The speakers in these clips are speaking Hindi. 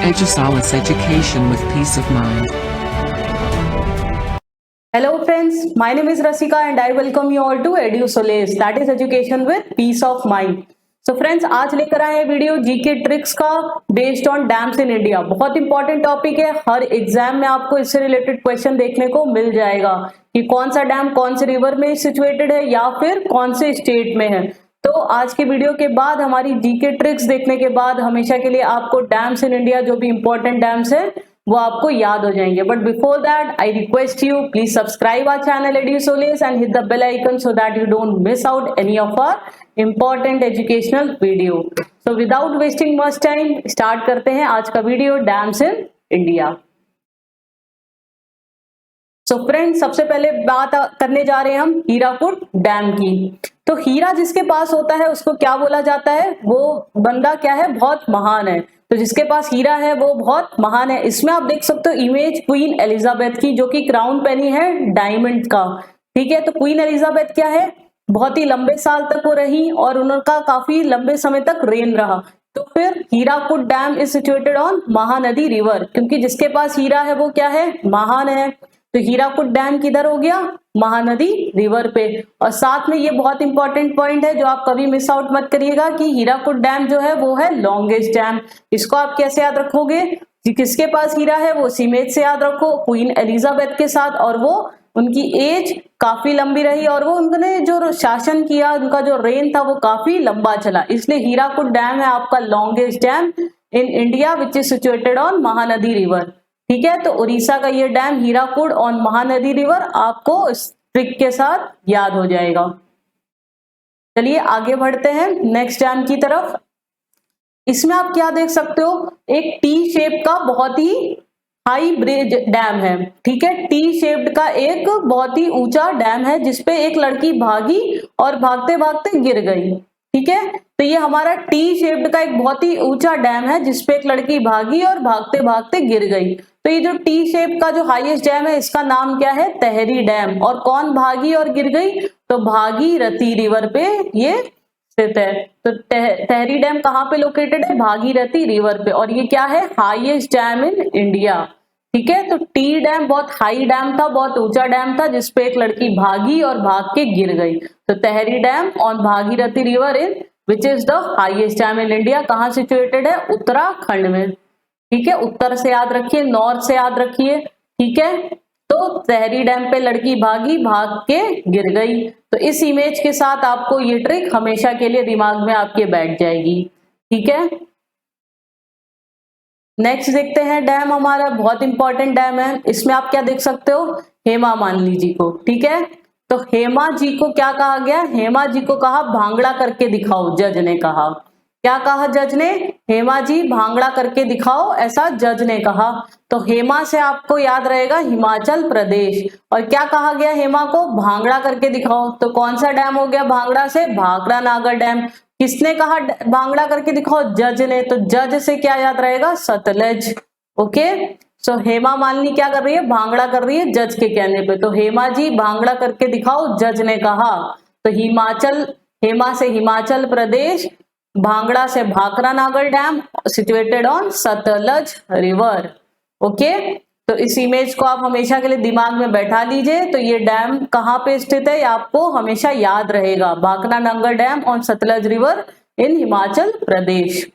Edusalis Education with peace of mind. Hello friends, my name is Rasika and I welcome you all to Edusalis, that is education with peace of mind. So friends, आज लेकर आए हैं वीडियो जीके ट्रिक्स का based on dams in India. बहुत इंपॉर्टेंट टॉपिक है, हर एग्जाम में आपको इससे रिलेटेड क्वेश्चन देखने को मिल जाएगा कि कौन सा डैम कौन से रिवर में सिचुएटेड है या फिर कौन से स्टेट में है। तो आज के वीडियो के बाद हमारी जीके ट्रिक्स देखने के बाद हमेशा के लिए आपको डैम्स इन इंडिया जो भी इंपॉर्टेंट डैम्स है वो आपको याद हो जाएंगे। But before that I request you please subscribe our channel Edusolius and hit the bell icon so that you don't miss out any of our important educational video. So without wasting much time start करते हैं आज का video dams in India. So friends, सबसे पहले बात करने जा रहे हैं हम हीराकुड डैम की। तो हीरा जिसके पास होता है उसको क्या बोला जाता है? वो बंदा क्या है? बहुत महान है। तो जिसके पास हीरा है वो बहुत महान है। इसमें आप देख सकते हो इमेज क्वीन एलिजाबेथ की, जो कि क्राउन पहनी है डायमंड का। ठीक है, तो क्वीन एलिजाबेथ क्या है? बहुत ही लंबे साल तक वो रही और उनका काफी लंबे समय तक रेन रहा। तो फिर Hirakud dam is situated on Mahanadi river, क्योंकि जिसके पास हीरा है वो क्या है? महान है। तो हीराकुड डैम किधर हो गया? महानदी रिवर पे। और साथ में ये बहुत इंपॉर्टेंट पॉइंट है जो आप कभी मिस आउट मत करिएगा कि हीराकुड डैम जो है वो है लॉन्गेस्ट डैम। इसको आप कैसे याद रखोगे? किसके पास हीरा है वो इमेज से याद रखो, क्वीन एलिजाबेथ के साथ। और वो उनकी एज काफी लंबी रही और वो उन्होंने जो शासन किया, उनका जो रेन था वो काफी लंबा चला, इसलिए हीराकुड डैम है आपका longest dam in India which is situated on Mahanadi river. ठीक है, तो उड़ीसा का ये dam Hirakud on Mahanadi river आपको इस ट्रिक के साथ याद हो जाएगा। चलिए आगे बढ़ते हैं नेक्स्ट डैम की तरफ। इसमें आप क्या देख सकते हो? एक टी शेप का बहुत ही हाई ब्रिज डैम है। ठीक है, टी शेप्ड का एक बहुत ही ऊंचा डैम है जिसपे एक लड़की भागी और भागते भागते गिर गई। ठीक है, तो ये हमारा टी शेप्ड का एक बहुत ही ऊंचा डैम है जिसपे एक लड़की भागी और भागते भागते गिर गई। तो ये जो टी शेप का जो हाईएस्ट डैम है इसका नाम क्या है? तहरी डैम। और कौन भागी और गिर गई? तो भागीरथी रिवर पे ये स्थित है। तो तहरी डैम कहाँ पे लोकेटेड है? भागीरथी रिवर पे। और ये क्या है? Highest dam in India. ठीक है, तो टी डैम बहुत हाई डैम था, बहुत ऊंचा डैम था जिसपे एक लड़की भागी और भाग के गिर गई। तो Tehri dam on Bhagirathi river in which is the highest dam in India. कहाँ सिचुएटेड है? उत्तराखंड में। ठीक है, उत्तर से याद रखिए, नॉर्थ से याद रखिए। ठीक है, तो तहरी डैम पे लड़की भागी, भाग के गिर गई। तो इस इमेज के साथ आपको ये ट्रिक हमेशा के लिए दिमाग में आपके बैठ जाएगी। ठीक है, नेक्स्ट देखते हैं डैम, हमारा बहुत इंपॉर्टेंट डैम है। इसमें आप क्या देख सकते हो? हेमा मालिनी जी को। ठीक है, तो हेमा जी को क्या कहा गया? हेमा जी को कहा भांगड़ा करके दिखाओ, जज ने कहा। क्या कहा जज ने? हेमा जी भांगड़ा करके दिखाओ, ऐसा जज ने कहा। तो हेमा से आपको याद रहेगा हिमाचल प्रदेश। और क्या कहा गया हेमा को? भांगड़ा करके दिखाओ। तो कौन सा डैम हो गया भांगड़ा से? भाखड़ा नागर डैम। किसने कहा भांगड़ा करके दिखाओ? जज ने। तो जज से क्या याद रहेगा? सतलज। ओके, सो हेमा मालिनी क्या कर रही है? भांगड़ा कर रही है जज के कहने पे। तो हेमा जी भांगड़ा करके दिखाओ, जज ने कहा। तो हिमाचल, हेमा से हिमाचल प्रदेश, भांगड़ा से भाखड़ा नागर dam situated on Sutlej river. Okay, तो इस इमेज को आप हमेशा के लिए दिमाग में बैठा लीजिए। तो ये डैम कहाँ पे स्थित है आपको हमेशा याद रहेगा, भाखड़ा नागर dam on Sutlej river in Himachal Pradesh.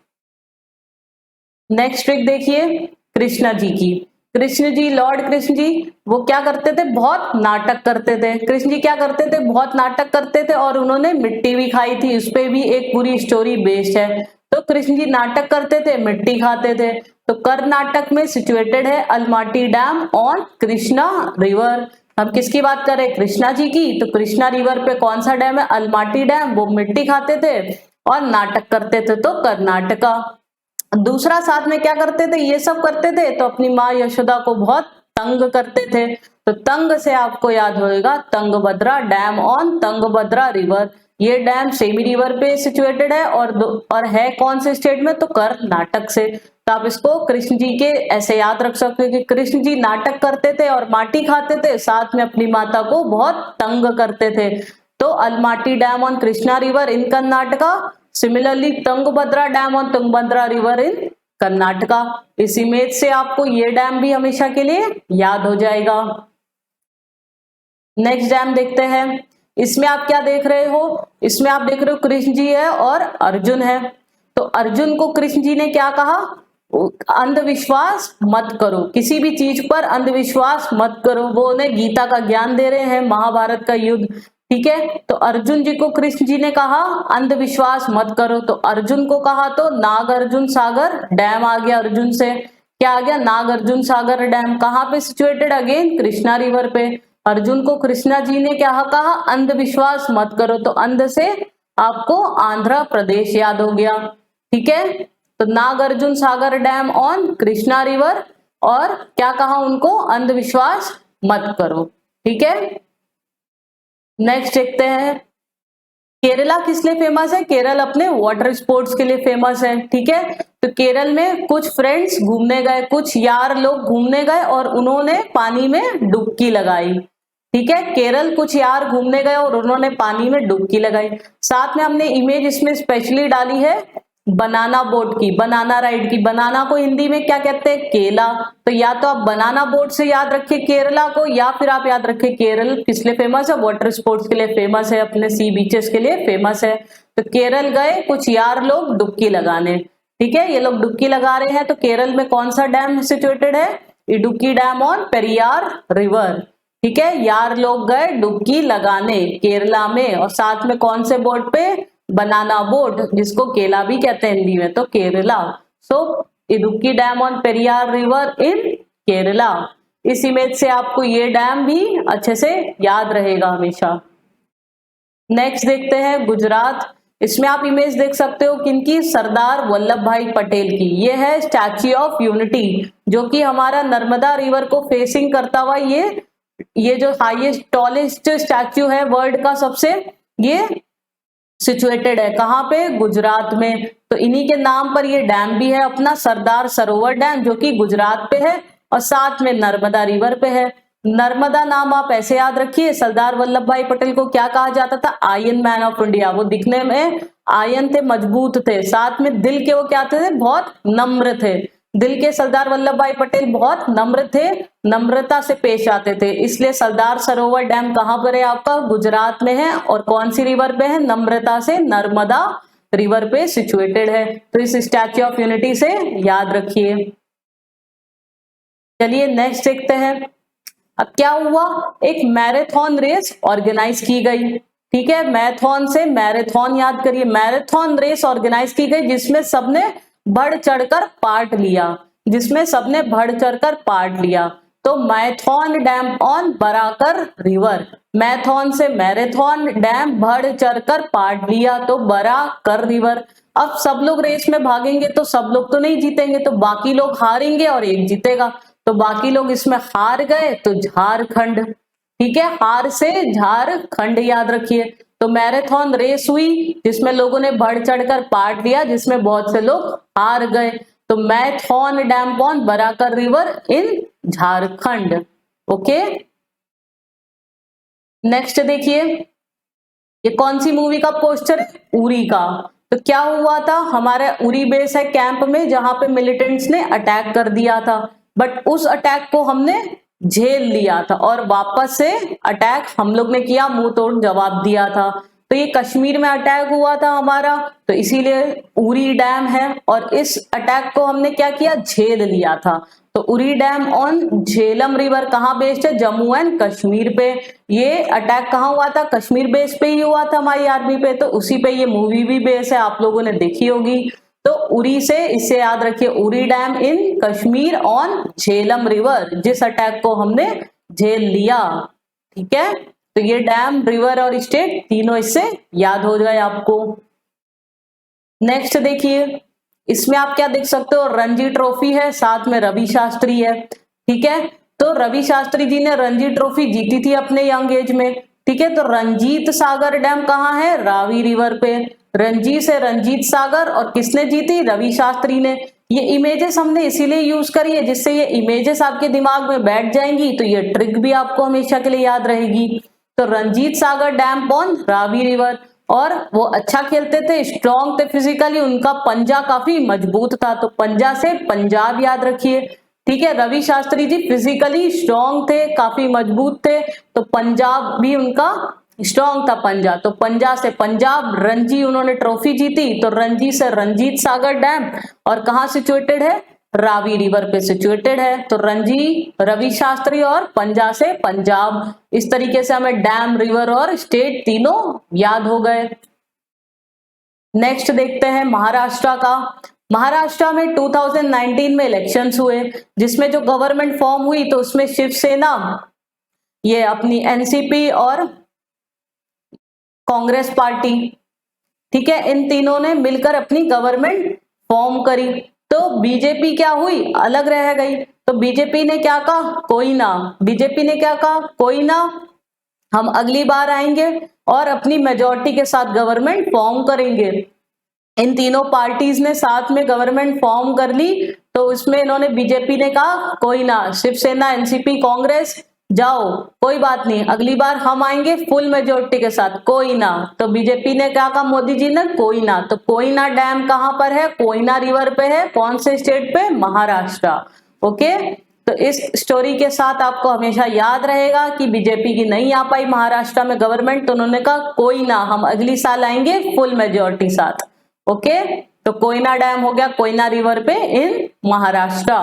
Next trick देखिए कृष्णा जी की। कृष्ण जी, लॉर्ड कृष्ण जी, वो क्या करते थे? बहुत नाटक करते थे। कृष्ण जी क्या करते थे? बहुत नाटक करते थे और उन्होंने मिट्टी भी खाई थी, उस पर भी एक पूरी स्टोरी बेस्ड है। तो कृष्ण जी नाटक करते थे, मिट्टी खाते थे। तो कर्नाटक में सिचुएटेड है Almaty dam on Krishna river. हम किसकी बात कर रहे हैं? कृष्णा जी की। तो कृष्णा रिवर पे कौन सा डैम है? Almaty dam. वो मिट्टी खाते थे और नाटक करते थे, तो कर्नाटका। दूसरा साथ में क्या करते थे? ये सब करते थे तो अपनी माँ यशोदा को बहुत तंग करते थे। तो तंग से आपको याद होगा Tungabhadra dam on Tungabhadra river. ये डैम सेमी रिवर पे सिचुएटेड है और है कौन से स्टेट में? तो कर्नाटक से। तो आप इसको कृष्ण जी के ऐसे याद रख सकते हो कि कृष्ण जी नाटक करते थे और माटी खाते थे, साथ में अपनी माता को बहुत तंग करते थे। तो Almaty dam on Krishna river in Karnataka, similarly Tungabhadra Dam on Tungabhadra River in Karnataka. इस इमेज से आपको ये डैम भी हमेशा के लिए याद हो जाएगा। नेक्स्ट डैम देखते हैं। इसमें आप क्या देख रहे हो, इसमें आप देख रहे हो कृष्ण जी है और अर्जुन है। तो अर्जुन को कृष्ण जी ने क्या कहा, अंधविश्वास मत करो, किसी भी चीज पर अंधविश्वास मत करो। वो उन्हें गीता का ज्ञान दे रहे हैं, महाभारत का युद्ध, ठीक है। तो अर्जुन जी को कृष्ण जी ने कहा अंधविश्वास मत करो। तो अर्जुन को कहा तो नागार्जुन सागर डैम आ गया। अर्जुन से क्या आ गया, नागार्जुन सागर डैम। कहाँ पे सिचुएटेड, अगेन कृष्णा रिवर पे। अर्जुन को कृष्णा जी ने क्या कहा, अंधविश्वास मत करो। तो अंध से आपको आंध्र प्रदेश याद हो गया, ठीक है। तो Nagarjuna Sagar dam on Krishna river, और क्या कहा उनको, अंधविश्वास मत करो, ठीक है। नेक्स्ट देखते हैं, केरला किस लिए फेमस है, केरल अपने वाटर स्पोर्ट्स के लिए फेमस है, ठीक है। तो केरल में कुछ फ्रेंड्स घूमने गए, कुछ यार लोग घूमने गए और उन्होंने पानी में डुबकी लगाई, ठीक है। केरल कुछ यार घूमने गए और उन्होंने पानी में डुबकी लगाई। साथ में हमने इमेज इसमें स्पेशली डाली है बनाना बोट की, बनाना राइड की। बनाना को हिंदी में क्या कहते हैं, केला। तो या तो आप बनाना बोट से याद रखिए केरला को, या फिर आप याद रखिए केरल किस लिए फेमस है, वाटर स्पोर्ट्स के लिए फेमस है, अपने सी बीचेस के लिए फेमस है। तो केरल गए कुछ यार लोग डुबकी लगाने, ठीक है। ये लोग डुबकी लगा रहे हैं। तो केरल में कौन सा डैम सिचुएटेड है, Idukki dam on Periyar river, ठीक है। यार लोग गए डुबकी लगाने केरला में, और साथ में कौन से बोट पे, बनाना बोट, जिसको केला भी कहते हैं हिंदी में, तो Kerala. So Idukki dam on Periyar river in Kerala. इस इमेज से आपको ये डैम भी अच्छे से याद रहेगा हमेशा। नेक्स्ट देखते हैं गुजरात। इसमें आप इमेज देख सकते हो किनकी, सरदार वल्लभ भाई पटेल की। ये है स्टैच्यू ऑफ यूनिटी, जो कि हमारा नर्मदा रिवर को फेसिंग करता हुआ ये जो हाईएस्ट टॉलेस्ट स्टैच्यू है वर्ल्ड का सबसे, ये सिचुएटेड है कहाँ पे, गुजरात में। तो इन्हीं के नाम पर ये डैम भी है अपना, सरदार सरोवर डैम, जो कि गुजरात पे है और साथ में नर्मदा रिवर पे है। नर्मदा नाम आप ऐसे याद रखिए, सरदार वल्लभ भाई पटेल को क्या कहा जाता था, आयरन मैन ऑफ इंडिया। वो दिखने में आयरन थे, मजबूत थे, साथ में दिल के वो क्या थे, बहुत नम्र थे। दिल के सरदार वल्लभ भाई पटेल बहुत नम्र थे, नम्रता से पेश आते थे, इसलिए सरदार सरोवर डैम कहाँ पर है आपका, गुजरात में है। और कौन सी रिवर पे है, नम्रता से, नर्मदा रिवर पे सिचुएटेड है। तो इस स्टैच्यू ऑफ यूनिटी से याद रखिए। चलिए नेक्स्ट देखते हैं। अब क्या हुआ, एक मैराथन रेस ऑर्गेनाइज की गई, ठीक है। मैराथन से मैराथन याद करिए, मैराथन रेस ऑर्गेनाइज की गई जिसमें सबने बढ़ चढ़कर पार्ट लिया, जिसमें सबने बढ़ चढ़कर पार्ट लिया। तो marathon dam on Barakar river, marathon से मैराथन डैम बढ़ चढ़कर पार्ट लिया, तो बराकर रिवर। अब सब लोग रेस में भागेंगे तो सब लोग तो नहीं जीतेंगे, तो बाकी लोग हारेंगे और एक जीतेगा। तो बाकी लोग इसमें हार गए, तो झारखंड, ठीक है, हार से झारखंड याद रखिए। तो मैराथन रेस हुई जिसमें लोगों ने बढ़ चढ़कर पार्ट लिया, जिसमें बहुत से लोग हार गए। तो marathon dam on Barakar river in Jharkhand, okay. Next देखिए, ये कौन सी मूवी का पोस्टर है, उरी का। तो क्या हुआ था, हमारा उरी बेस है कैंप में जहां पे मिलिटेंट्स ने अटैक कर दिया था, बट उस अटैक को हमने झेल लिया था और वापस से अटैक हम लोग ने किया, मुंह तोड़ जवाब दिया था। तो ये कश्मीर में अटैक हुआ था हमारा, तो इसीलिए उरी डैम है, और इस अटैक को हमने क्या किया, झेल लिया था। तो Uri dam on Jhelum river कहाँ बेस्ड है, जम्मू एंड कश्मीर पे। ये अटैक कहाँ हुआ था, कश्मीर बेस पे ही हुआ था हमारी आर्मी पे, तो उसी पे ये मूवी भी बेस है, आप लोगों ने देखी होगी। तो उरी से इससे याद रखिए, Uri dam in Kashmir on Jhelum river, जिस अटैक को हमने झेल लिया, ठीक है। तो ये डैम, रिवर और स्टेट तीनों इससे याद हो जाए आपको। नेक्स्ट देखिए, इसमें आप क्या देख सकते हो, रणजी ट्रॉफी है, साथ में रवि शास्त्री है, ठीक है। तो रवि शास्त्री जी ने रणजी ट्रॉफी जीती थी अपने यंग एज में, ठीक है। तो रंजीत सागर डैम कहाँ है, रावी रिवर पे। रणजी से रंजीत सागर, और किसने जीती, रवि शास्त्री ने। ये इमेजेस हमने इसीलिए यूज करी है जिससे ये इमेजेस आपके दिमाग में बैठ जाएंगी, तो ये ट्रिक भी आपको हमेशा के लिए याद रहेगी। तो Ranjit Sagar dam on Ravi river, और वो अच्छा खेलते थे, स्ट्रॉन्ग थे फिजिकली, उनका पंजा काफी मजबूत था। तो पंजा से पंजाब याद रखिए, ठीक है। रवि शास्त्री जी फिजिकली स्ट्रॉन्ग थे, काफी मजबूत थे, तो पंजाब भी उनका स्ट्रॉन्ग था पंजा, तो पंजा से पंजाब। रणजी उन्होंने ट्रॉफी जीती, तो रणजी से रंजीत सागर डैम, और कहाँ सिचुएटेड है, रावी रिवर पे सिचुएटेड है। तो रणजी, रवि शास्त्री और पंजा से पंजाब, इस तरीके से हमें डैम, रिवर और स्टेट तीनों याद हो गए। नेक्स्ट देखते हैं महाराष्ट्र का। महाराष्ट्र में 2019 में इलेक्शंस हुए, जिसमें जो गवर्नमेंट फॉर्म हुई तो उसमें शिवसेना, ये अपनी एनसीपी और कांग्रेस पार्टी, ठीक है, इन तीनों ने मिलकर अपनी गवर्नमेंट फॉर्म करी। तो बीजेपी क्या हुई, अलग रह गई। तो बीजेपी ने क्या कहा, कोई ना, बीजेपी ने क्या कहा, कोई ना, हम अगली बार आएंगे और अपनी मेजॉरिटी के साथ गवर्नमेंट फॉर्म करेंगे। इन तीनों पार्टीज ने साथ में गवर्नमेंट फॉर्म कर ली। तो उसमें इन्होंने, बीजेपी ने कहा कोई ना, शिवसेना, एनसीपी, कांग्रेस जाओ, कोई बात नहीं, अगली बार हम आएंगे फुल मेजोरिटी के साथ, कोई ना। तो बीजेपी ने क्या कहा, मोदी जी ने, कोई ना। तो कोयना डैम कहां पर है, कोयना रिवर पे है, कौन से स्टेट पे, महाराष्ट्र। ओके, तो इस स्टोरी के साथ आपको हमेशा याद रहेगा कि बीजेपी की नहीं आ पाई महाराष्ट्र में गवर्नमेंट, तो उन्होंने कहा कोई ना, हम अगली साल आएंगे फुल मेजोरिटी साथ। ओके, तो कोयना डैम हो गया कोयना रिवर पे इन महाराष्ट्र।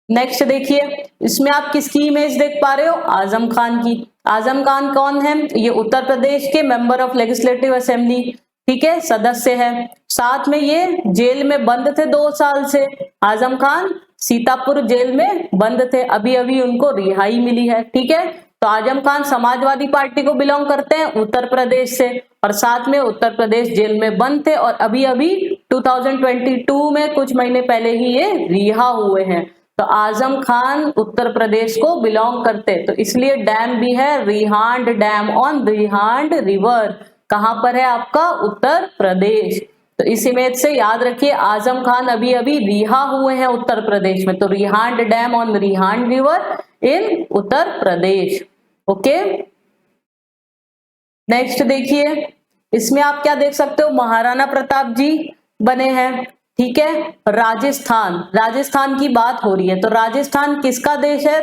नेक्स्ट देखिए, इसमें आप किसकी इमेज देख पा रहे हो, आजम खान की। आजम खान कौन है, ये उत्तर प्रदेश के मेंबर ऑफ लेजिस्लेटिव असेंबली, ठीक है, सदस्य है। साथ में ये जेल में बंद थे 2 साल से, आजम खान सीतापुर जेल में बंद थे, अभी अभी उनको रिहाई मिली है, ठीक है। तो आजम खान समाजवादी पार्टी को बिलोंग करते हैं, उत्तर प्रदेश से, और साथ में उत्तर प्रदेश जेल में बंद थे, और अभी अभी 2022 में कुछ महीने पहले ही ये रिहा हुए हैं। तो आजम खान उत्तर प्रदेश को बिलोंग करते, तो इसलिए डैम भी है Rihand dam on Rihand river, कहां पर है आपका, उत्तर प्रदेश। तो इस इमेज से याद रखिए, आजम खान अभी अभी रिहा हुए हैं उत्तर प्रदेश में, तो Rihand dam on Rihand river in Uttar Pradesh. Okay, next देखिए, इसमें आप क्या देख सकते हो, महाराणा प्रताप जी बने हैं, ठीक है। राजस्थान, राजस्थान की बात हो रही है, तो राजस्थान किसका देश है,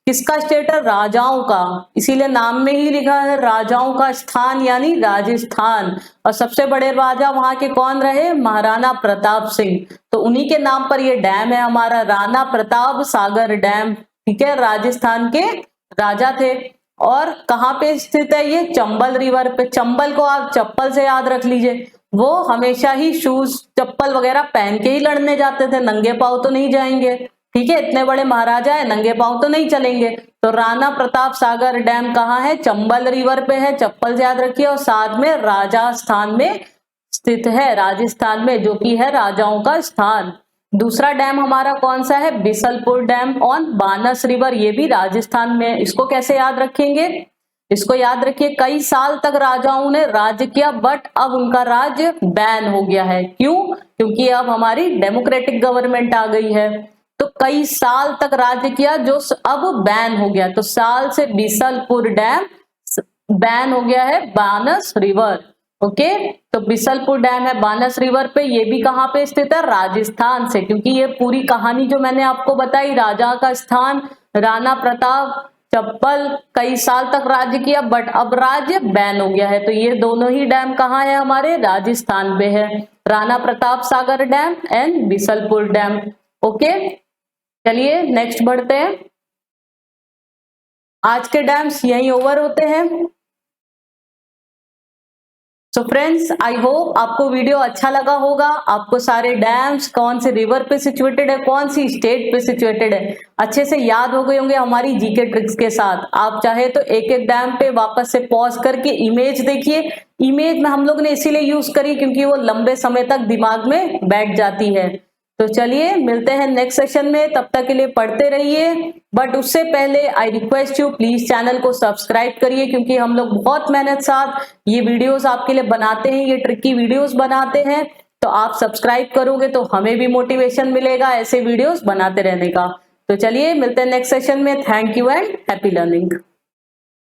किसका स्टेट है, राजाओं का, इसीलिए नाम में ही लिखा है राजाओं का स्थान यानी राजस्थान। और सबसे बड़े राजा वहां के कौन रहे, महाराणा प्रताप सिंह, तो उन्हीं के नाम पर ये डैम है हमारा, राणा प्रताप सागर डैम, ठीक है, राजस्थान के राजा थे। और कहाँ पे स्थित है ये, चंबल रिवर पे। चंबल को आप चप्पल से याद रख लीजिए, वो हमेशा ही शूज, चप्पल वगैरह पहन के ही लड़ने जाते थे, नंगे पांव तो नहीं जाएंगे, ठीक है, इतने बड़े महाराजा है, नंगे पांव तो नहीं चलेंगे। तो राणा प्रताप सागर डैम कहाँ है, चंबल रिवर पे है, चप्पल से याद रखिए, और साथ में राजस्थान में स्थित है, राजस्थान में, जो कि है राजाओं का स्थान। दूसरा डैम हमारा कौन सा है, बिसलपुर डैम ऑन बानस रिवर, ये भी राजस्थान में। इसको कैसे याद रखेंगे, इसको याद रखिए, कई साल तक राजाओं ने राज्य किया, बट अब उनका राज्य बैन हो गया है। क्यों, क्योंकि अब हमारी डेमोक्रेटिक गवर्नमेंट आ गई है। तो कई साल तक राज्य किया जो अब बैन हो गया, तो साल से बिसलपुर डैम बैन हो गया है, बानस रिवर। ओके, तो बिसलपुर डैम है बानस रिवर पे, ये भी कहाँ पे स्थित है, राजस्थान से, क्योंकि ये पूरी कहानी जो मैंने आपको बताई, राजा का स्थान, राणा प्रताप, चप्पल, कई साल तक राज्य किया, बट अब राज्य बैन हो गया है। तो ये दोनों ही डैम कहाँ है, हमारे राजस्थान पे है, Rana Pratap Sagar dam and Bisalpur dam. Okay, चलिए नेक्स्ट बढ़ते हैं। आज के डैम्स यही ओवर होते हैं। सो फ्रेंड्स, आई होप आपको वीडियो अच्छा लगा होगा, आपको सारे डैम्स कौन से रिवर पे सिचुएटेड है, कौन सी स्टेट पे सिचुएटेड है, अच्छे से याद हो गए होंगे हमारी जीके ट्रिक्स के साथ। आप चाहे तो एक एक डैम पे वापस से पॉज करके इमेज देखिए। इमेज में हम लोग ने इसीलिए यूज करी क्योंकि वो लंबे समय तक दिमाग में बैठ जाती है। तो चलिए मिलते हैं नेक्स्ट सेशन में, तब तक के लिए पढ़ते रहिए। बट उससे पहले आई रिक्वेस्ट यू, प्लीज चैनल को सब्सक्राइब करिए, क्योंकि हम लोग बहुत मेहनत साथ ये वीडियोस आपके लिए बनाते हैं, ये ट्रिकी वीडियोस बनाते हैं। तो आप सब्सक्राइब करोगे तो हमें भी मोटिवेशन मिलेगा ऐसे वीडियोस बनाते रहने का। तो चलिए मिलते हैं नेक्स्ट सेशन में। Thank you and happy learning.